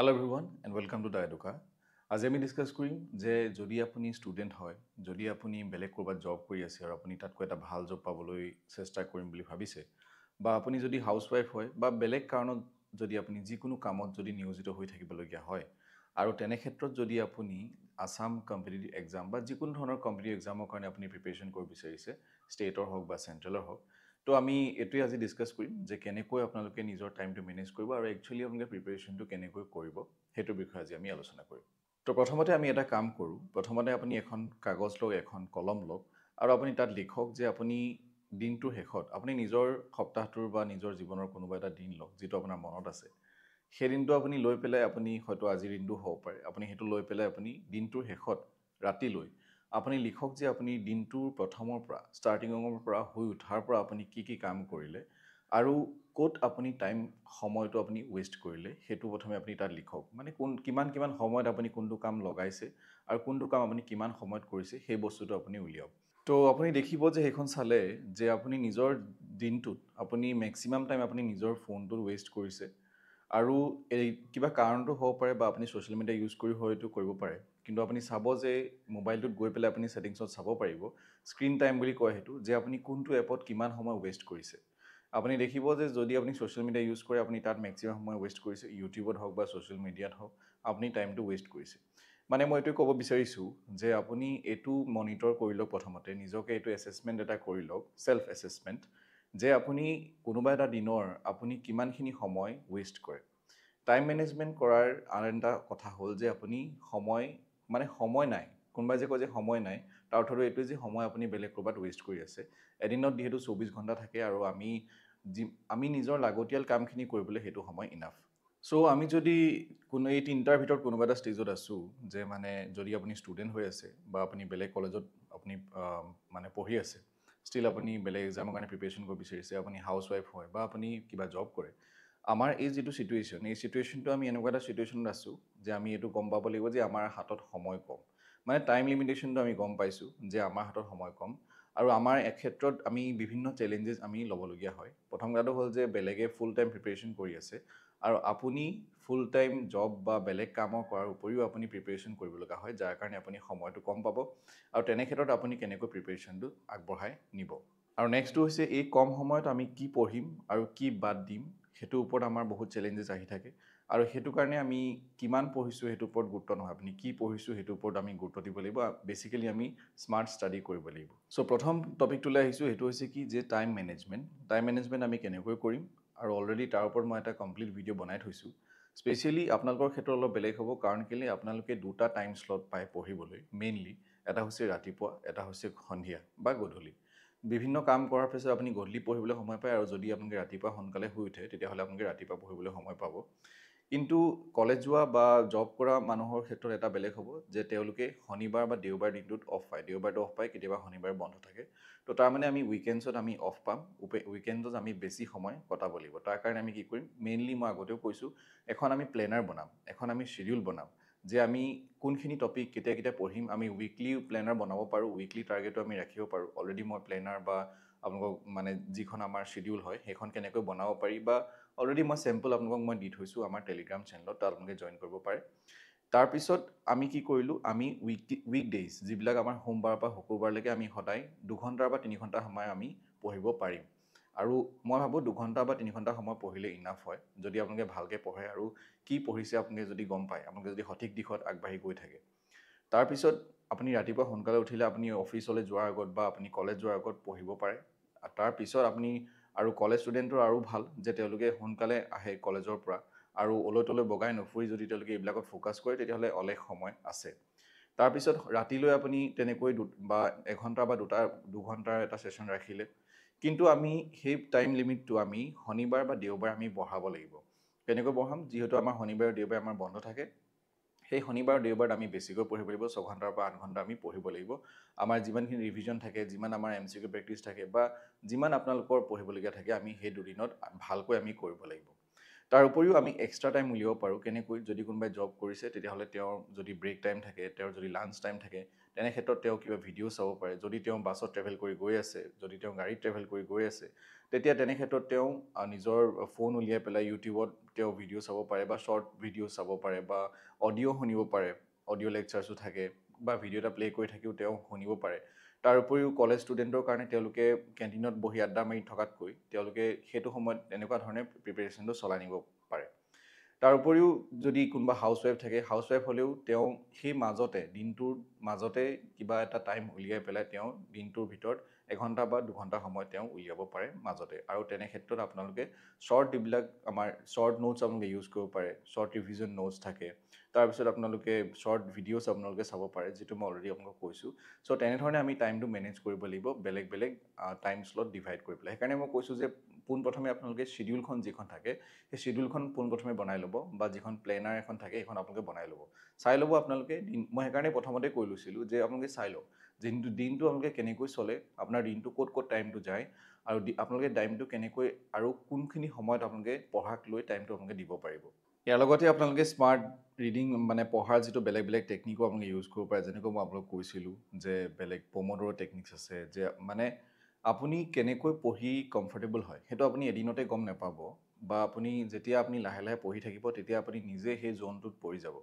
Hello everyone and welcome to Diaduka. আজি আমি discuss কৰিম যে যদি আপুনি ষ্টুডেন্ট হয় যদি আপুনি বেলেগ কৰবাত জব কৰি আছে আৰু আপুনি তাতকৈ এটা ভাল জব পাবলৈ চেষ্টা কৰিম বুলি ভাবিছে বা আপুনি যদি হাউসৱাইফ হয় বা বেলেগ কাৰণত যদি আপুনি যিকোনো কামত যদি নিয়োজিত হৈ থাকিবলগীয়া হয় আৰু তেনে ক্ষেত্ৰত যদি আপুনি আসাম কম্পিটিটিভ এক্সাম বা যিকোনো ধৰণৰ কম্পিটিটিভ এক্সামৰ কাৰণে আপুনি প্ৰিপাৰেচন কৰিব বিচাৰিছে ষ্টেটৰ হওক বা চেন্ট্ৰেলৰ হওক তো আমি এটোই আজি ডিসকাস কৰিম যে কেনেকৈ আপোনালোকে নিজৰ টাইমটো মেনেজ কৰিব আৰু একচুয়ালি আপোনালোকে প্ৰিপাৰেচনটো কেনেকৈ কৰিব হেতুৰ বিষয়ে আজি আমি আলোচনা কৰিম তো প্ৰথমতে আমি এটা কাম কৰোঁ প্ৰথমতে আপুনি এখন কাগজ লওক এখন কলম লওক আৰু আপুনি তাত লিখক যে আপুনি দিনটোৰ শেষত আপুনি নিজৰ সপ্তাহটোৰ বা নিজৰ জীৱনৰ কোনোবা এটা দিন লওক যিটো আপোনাৰ মনত আছে সেই দিনটো আপুনি লৈ পেলাই আপুনি হয়তো আজিৰ দিনটো হ'ব পাৰে আপুনি হেতু লৈ পেলাই আপুনি দিনটোৰ শেষত ৰাতিলৈ আপুনি লিখক যে আপুনি দিনটোৰ প্ৰথমৰ পৰা ষ্টাৰ্টিঙৰ পৰা হৈ উঠাৰ পৰা আপুনি কি কাম কৰিলে আৰু কোট আপুনি টাইম সময়টো আপুনি ওয়েস্ট কৰিলে হেতু প্ৰথমে আপুনি তাত লিখক মানে কিমান সময়ত আপুনি কোনটো কাম লগাইছে আৰু কোনটো কাম আপুনি কিমান সময়ত কৰিছে সেই বস্তুটো আপুনি উলিয়াওক তো আপুনি দেখিব যে হেখন চালে যে আপুনি নিজৰ দিনটোত আপুনি ম্যাক্সিমাম টাইম আপুনি নিজৰ ফোনটো ওয়েস্ট কৰিছে আৰু এই কিবা কাৰণটো হ'ব পাৰে বা আপুনি সোশ্যাল মিডিয়া ইউজ কৰি হয়তো কৰিব পাৰে কিন্তু আপুনি চাব যে মোবাইলটোত গৈ পেলাই আপুনি সেটিংছত চাব পাৰিব স্ক্ৰিন টাইম বুলি কয় হেতু যে আপুনি কোনটো এপত কিমান সময় ওয়েস্ট কৰিছে আপুনি দেখিব যে যদি আপুনি সোশ্যাল মিডিয়া ইউজ কৰে আপুনি তাত ম্যাক্সিমাম সময় ওয়েস্ট কৰিছে ইউটিউবত হওক বা সোশ্যাল মিডিয়াত হওক আপুনি টাইমটো ওয়েস্ট কৰিছে মানে মই এটো ক'ব বিচাৰিছো যে আপুনি এটো মনিটৰ কৰি লওক প্ৰথমতে নিজকে এটো এসেসমেন্ট এটা কৰি লওক সেলফ এসেসমেন্ট যে আপুনি কোনোবা এটা দিনৰ আপুনি কিমানখিনি সময় ওয়েস্ট কৰে টাইম মেনেজমেন্ট কৰাৰ আন এটা কথা হ'ল যে আপুনি সময় নাই কোনবাই যে কয় যে সময় নাই তাৰ অৰ্থটো এটো যে সময় আপুনি বেলেগ কৰবাত ওয়েস্ট কৰি আছে এদিনত যেহেতু 24 ঘণ্টা থাকে আৰু আমি নিজৰ লাগতিয়াল কামখিনি কৰিবলৈ হেতু সময় ইনাফ সো আমি যদি কোনো এই তিনটাৰ ভিতৰত কোনোবা এটা ষ্টেজত আছো যে মানে যদি আপুনি ষ্টুডেন্ট হৈ আছে বা আপুনি বেলেগ কলেজত আপুনি মানে পঢ়ি আছে ষ্টিল আপুনি বেলেগ এক্সামৰ কাৰণে প্ৰিপাৰেচন কৰিব বিচাৰিছে আপুনি হাউসৱাইফ হয় বা আপুনি কিবা জব কৰে আমাৰ এই যেটো সিচুৱেচন এই সিচুৱেচনটো আমি এনেকুৱা এটা সিচুৱেচনত আছো যে আমি এটো গম পাব লাগিব যে আমাৰ হাতত সময় কম মানে টাইম লিমিটেশনটো আমি গম পাইছো যে আমাৰ হাতত সময় কম আৰু আমাৰ এক ক্ষেত্ৰত আমি বিভিন্ন চ্যালেঞ্জেস আমি লবলগীয়া হয় প্ৰথম কথাটো হ'ল যে বেলেগে ফুল টাইম প্ৰিপাৰেচন কৰি আছে আৰু আপুনি ফুল টাইম জব বা বেলেগ কাম কৰাৰ উপৰিও আপুনি প্ৰিপাৰেচন কৰিব লগা হয় যাৰ কাৰণে আপুনি সময়টো কম পাব আৰু তেনে ক্ষেত্ৰত আপুনি কেনেকৈ প্ৰিপাৰেচনটো আগবঢ়াই নিব আৰু নেক্সটটো হৈছে এই কম সময়ত আমি কি পঢ়িম আৰু কি বাদ দিম হেতু ওপৰত আমাৰ বহুত চ্যালেঞ্জেস আহি থাকে আৰু হেতু কাৰণে আমি কিমান পঢ়িছো হেতু ওপৰত গুৰুত্ব নহয় আপুনি কি পঢ়িছো হেতু ওপৰত আমি গুৰুত্ব দিব লাগিব বেসিক্যালি আমি স্মাৰ্ট ষ্টাডি কৰিব লাগিব সো প্ৰথম টপিকটোলৈ আহিছো হেতু হৈছে কি যে টাইম মেনেজমেন্ট আমি কেনেকৈ কৰিম আৰু অলৰেডি তাৰ ওপৰত মই এটা কমপ্লিট ভিডিও বনাই থৈছো স্পেশালি আপোনালোকৰ ক্ষেত্ৰত অলপ বেলেগ হ'ব কাৰণ কেলে আপোনালোকে দুটা টাইম স্লট পাই পঢ়িবলৈ মেইনলি এটা হৈছে ৰাতিপুৱা এটা হৈছে সন্ধিয়া বা গধূলি বিভিন্ন কাম কৰাৰ পিছত আপুনি গধূলি পঢ়িবলৈ সময় পায় আৰু যদি আপুনি ৰাতিপুৱা সোনকালে শুই উঠে তেতিয়াহ'লে আপুনি ৰাতিপুৱা পঢ়িবলৈ সময় পাব কিন্তু কলেজ যোৱা বা জব কৰা মানুহৰ ক্ষেত্ৰত এটা বেলেগ হ'ব যে তেওঁলোকে শনিবাৰ বা দেওবাৰ দিনটোত অফ পায় দেওবাৰটো অফ পায় কেতিয়াবা শনিবাৰ বন্ধ থাকে তো তাৰ মানে আমি উইকেণ্ডছত আমি অফ পাম উইকেণ্ডত আমি বেছি সময় কটাব লাগিব তাৰ কাৰণে আমি কি কৰিম মেইনলি মই আগতেও কৈছো এখন আমি প্লেনাৰ বনাম এখন আমি শিডিউল বনাম যে আমি কোনখিনি টপিক কেতিয়া পঢ়িম আমি উইকলি প্লেনাৰ বনাব পাৰো উইকলি টাৰ্গেটটো আমি ৰাখিব পাৰো অলৰেডি মই প্লেনাৰ বা আপোনালোকক মানে যিখন আমাৰ শিডিউল হয় সেইখন কেনেকৈ বনাব পাৰি বা অলৰেডি মই স্যাম্পল আপোনালোকক মই দি থৈছো আমাৰ টেলিগ্ৰাম চেনেলত তাত আপোনালোকে জয়েন কৰিব পাৰে তাৰ পিছত আমি কি কৰিলো আমি উইকডেজ যিবিলাক আমাৰ সোমবাৰৰ পৰা শুক্ৰবাৰলৈকে আমি সদায় 2 ঘণ্টা বা 3 ঘণ্টা সময় আমি পঢ়িব পাৰিম আৰু মই ভাবো 2 ঘণ্টা বা 3 ঘণ্টা সময় পঢ়িলে ইনাফ হয় যদি আপোনালোকে ভালকে পঢ়ে আৰু কি পঢ়িছে আপোনালোকে যদি গম পায় আপোনালোকে যদি সঠিক দিশত আগবাঢ়ি গৈ থাকে তাৰ পিছত আপুনি ৰাতিপুৱা সোনকালে উঠিলে আপুনি অফিচলৈ যোৱাৰ আগত বা আপুনি কলেজ যোৱাৰ আগত পঢ়িব পাৰে তাৰ পিছত আপুনি আৰু কলেজ ষ্টুডেন্টৰ আৰু ভাল যে তেওঁলোকে সোনকালে আহে কলেজৰ পৰা আৰু ওলতলৈ বগাই নফুৰি যদি তেওঁলোকে এইবিলাকত ফোকাস কৰে তেতিয়াহ'লে অলেখ সময় আছে তাৰ পিছত ৰাতিলৈ আপুনি তেনেকৈ বা 1 ঘণ্টা বা 2 ঘণ্টাৰ এটা সেশন ৰাখিলে কিন্তু আমি সেই টাইম লিমিটটো আমি শনিবাৰ বা দেওবাৰ আমি বঢ়াব লাগিব কেনেকৈ বঢ়াম যিহেতু আমাৰ শনিবাৰ আৰু দেওবাৰ আমাৰ বন্ধ থাকে সেই শনিবাৰ দেওবাৰ আমি বেছিকৈ পঢ়িব লাগিব 6 ঘণ্টাৰ পৰা 8 ঘণ্টা আমি পঢ়িব লাগিব আমাৰ যিমানখিনি ৰিভিজন থাকে যিমান আমাৰ এমসিকিউ প্ৰেক্টিস থাকে বা যিমান আপোনালোকৰ পঢ়িবলগীয়া থাকে আমি সেই দুদিনত ভালকৈ আমি কৰিব লাগিব তাৰ উপৰিও আমি এক্সট্ৰা টাইম উলিয়াব পাৰোঁ কেনেকৈ যদি কোনোবাই জব কৰিছে তেতিয়াহ'লে তেওঁৰ যদি ব্ৰেক টাইম থাকে তেওঁৰ যদি লাঞ্চ টাইম থাকে তেনে ক্ষেত্ৰত তেওঁ কিবা ভিডিঅ' চাব পাৰে যদি তেওঁ বাছত ট্ৰেভেল কৰি গৈ আছে যদি তেওঁ গাড়ীত ট্ৰেভেল কৰি গৈ আছে তেতিয়া তেনে ক্ষেত্ৰত তেওঁ নিজৰ ফোন উলিয়াই পেলাই ইউটিউবত তেওঁ ভিডিঅ' চাব পাৰে বা শ্বৰ্ট ভিডিঅ' চাব পাৰে বা অডিঅ' শুনিব পাৰে অডিঅ' লেকচাৰ্ছো থাকে বা ভিডিঅ' এটা প্লে' কৰি থাকিও তেওঁ শুনিব পাৰে তাৰ উপৰিও কলেজ ষ্টুডেণ্টৰ কাৰণে তেওঁলোকে কেণ্টিনত বহি আড্ডা মাৰি থকাতকৈ তেওঁলোকে সেইটো সময়ত এনেকুৱা ধৰণে প্ৰিপেৰেশ্যনটো চলাই নিব পাৰে তাৰ উপৰিও যদি কোনোবা হাউচৱাইফ থাকে হাউচৱাইফ হ'লেও তেওঁ সেই মাজতে দিনটোৰ মাজতে কিবা এটা টাইম উলিয়াই পেলাই তেওঁ দিনটোৰ ভিতৰত এঘণ্টা বা দুঘণ্টা সময় তেওঁ উলিয়াব পাৰে মাজতে আৰু তেনে ক্ষেত্ৰত আপোনালোকে শ্বৰ্ট যিবিলাক আমাৰ শ্বৰ্ট নোটছ আপোনালোকে ইউজ কৰিব পাৰে শ্বৰ্ট ৰিভিজন নোটছ থাকে তাৰপিছত আপোনালোকে শ্বৰ্ট ভিডিঅ'ছ আপোনালোকে চাব পাৰে যিটো মই অলৰেডি আপোনালোকক কৈছোঁ চ' তেনেধৰণে আমি টাইমটো মেনেজ কৰিব লাগিব বেলেগ বেলেগ টাইম শ্লট ডিভাইড কৰি পেলাই সেইকাৰণে মই কৈছোঁ যে পোনপ্ৰথমে আপোনালোকে শ্বিডিউলখন যিখন থাকে সেই শ্বিডিউলখন পোনপ্ৰথমে বনাই ল'ব বা যিখন প্লেনাৰ এখন থাকে সেইখন আপোনালোকে বনাই ল'ব চাই ল'ব আপোনালোকে মই সেইকাৰণে প্ৰথমতে কৈ লৈছিলোঁ যে আপোনালোকে চাই লওক দিনটো আপোনালোকে কেনেকৈ চলে আপোনাৰ দিনটো ক'ত ক'ত টাইমটো যায় আৰু আপোনালোকে টাইমটো কেনেকৈ আৰু কোনখিনি সময়ত আপোনালোকে পঢ়াক লৈ টাইমটো আপোনালোকে দিব পাৰিব ইয়াৰ লগতে আপোনালোকে স্মাৰ্ট ৰিডিং মানে পঢ়াৰ যিটো বেলেগ বেলেগ টেকনিকো আপোনালোকে ইউজ কৰিব পাৰে যেনেকৈ মই আপোনালোক কৈছিলোঁ যে বেলেগ পম'ড'ৰ টেকনিক্স আছে যে মানে আপুনি কেনেকৈ পঢ়ি কমফৰ্টেবল হয় সেইটো আপুনি এদিনতে গম নাপাব বা আপুনি যেতিয়া আপুনি লাহে লাহে পঢ়ি থাকিব তেতিয়া আপুনি নিজে সেই জ'নটোত পৰি যাব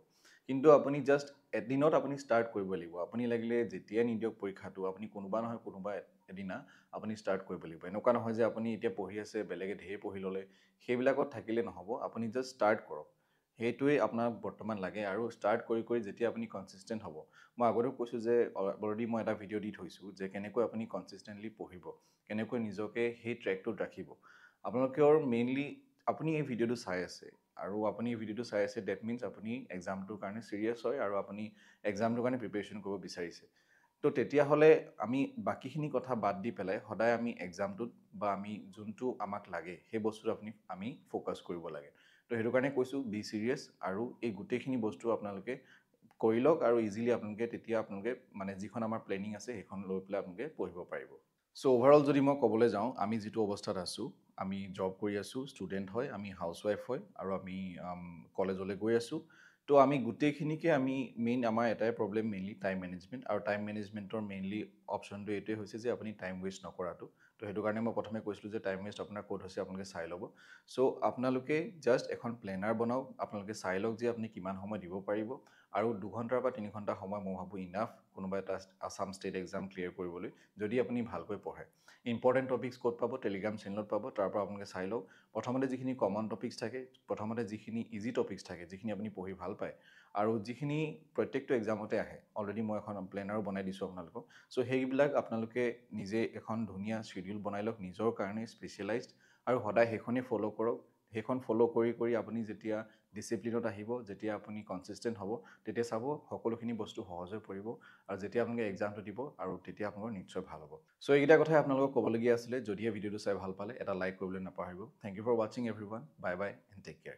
কিন্তু আপুনি জাষ্ট এদিনত আপুনি ষ্টাৰ্ট কৰিব লাগিব আপুনি লাগিলে যেতিয়াই নিদিয়ক পৰীক্ষাটো আপুনি কোনোবা নহয় কোনোবা এদিনা আপুনি ষ্টাৰ্ট কৰিব লাগিব এনেকুৱা নহয় যে আপুনি এতিয়া পঢ়ি আছে বেলেগে ঢেৰ পঢ়ি ল'লে সেইবিলাকত থাকিলে নহ'ব আপুনি জাষ্ট ষ্টাৰ্ট কৰক সেইটোৱে আপোনাক বৰ্তমান লাগে আৰু ষ্টাৰ্ট কৰি কৰি যেতিয়া আপুনি কনচিষ্টেণ্ট হ'ব মই আগতেও কৈছোঁ যে অলৰেডি মই এটা ভিডিঅ' দি থৈছোঁ যে কেনেকৈ আপুনি কনচিষ্টেণ্টলি পঢ়িব কেনেকৈ নিজকে সেই ট্ৰেকটোত ৰাখিব আপোনালোকৰ মেইনলি আপুনি এই ভিডিঅ'টো চাই আছে আৰু আপুনি এই ভিডিঅ'টো চাই আছে ডেট মিনছ আপুনি এক্সামটোৰ কাৰণে ছিৰিয়াছ হয় আৰু আপুনি এক্সামটোৰ কাৰণে প্ৰিপেৰেশ্যন কৰিব বিচাৰিছে তো তেতিয়াহ'লে আমি বাকীখিনি কথা বাদ দি পেলাই সদায় আমি এক্সামটোত বা আমি যোনটো আমাক লাগে সেই বস্তুটো আমি ফ'কাছ কৰিব লাগে তো সেইটো কাৰণে কৈছোঁ বি ছিৰিয়াছ আৰু এই গোটেইখিনি বস্তু আপোনালোকে কৰি লওক আৰু ইজিলি আপোনালোকে তেতিয়া আপোনালোকে মানে যিখন আমাৰ প্লেনিং আছে সেইখন লৈ পেলাই আপোনালোকে পঢ়িব পাৰিব চ' অ'ভাৰঅল যদি মই ক'বলৈ যাওঁ আমি যিটো অৱস্থাত আছোঁ আমি জব কৰি আছোঁ ষ্টুডেণ্ট হয় আমি হাউচৱাইফ হয় আৰু আমি কলেজলৈ গৈ আছোঁ তো আমি গোটেইখিনিকে আমি মেইন আমাৰ এটাই প্ৰব্লেম মেইনলি টাইম মেনেজমেণ্ট আৰু টাইম মেনেজমেণ্টৰ মেইনলি অপশ্যনটো এইটোৱে হৈছে যে আপুনি টাইম ৱেষ্ট নকৰাটো তো সেইটো কাৰণে মই প্ৰথমে কৈছিলোঁ যে টাইম ৱেষ্ট আপোনাৰ ক'ত হৈছে আপোনালোকে চাই ল'ব চ' আপোনালোকে জাষ্ট এখন প্লেনাৰ বনাওক আপোনালোকে চাই লওক যে আপুনি কিমান সময় দিব পাৰিব আৰু 2 ঘণ্টাৰ বা 3 ঘণ্টা সময় মই ভাবোঁ ইনাফ কোনোবা এটা আছাম ষ্টেট এক্সাম ক্লিয়াৰ কৰিবলৈ যদি আপুনি ভালকৈ পঢ়ে ইম্পৰ্টেণ্ট টপিক্স ক'ত পাব টেলিগ্ৰাম চেনেলত পাব তাৰ পৰা আপোনালোকে চাই লওক প্ৰথমতে যিখিনি কমন টপিক্স থাকে প্ৰথমতে যিখিনি ইজি টপিক্স থাকে যিখিনি আপুনি পঢ়ি ভাল পায় আৰু যিখিনি প্ৰত্যেকটো এক্সামতে আহে অলৰেডি মই এখন প্লেনাৰো বনাই দিছোঁ আপোনালোকক চ' সেইবিলাক আপোনালোকে নিজে এখন ধুনীয়া শ্বিডিউল বনাই লওক নিজৰ কাৰণে স্পেচিয়েলাইজড আৰু সদায় সেইখনেই ফ'ল' কৰক সেইখন ফ'ল' কৰি কৰি আপুনি যেতিয়া ডিচিপ্লিনত আহিব যেতিয়া আপুনি কনচিষ্টেণ্ট হ'ব তেতিয়া চাব সকলোখিনি বস্তু সহজ হৈ পৰিব আৰু যেতিয়া আপোনালোকে এক্সামটো দিব আৰু তেতিয়া আপোনালোকৰ নিশ্চয় ভাল হ'ব চ' এইকেইটা কথাই আপোনালোকক ক'বলগীয়া আছিলে যদিহে ভিডিঅ'টো চাই ভাল পালে এটা লাইক কৰিবলৈ নাপাহৰিব থেংক ইউ ফৰ ৱাচিং everyone bye bye and take care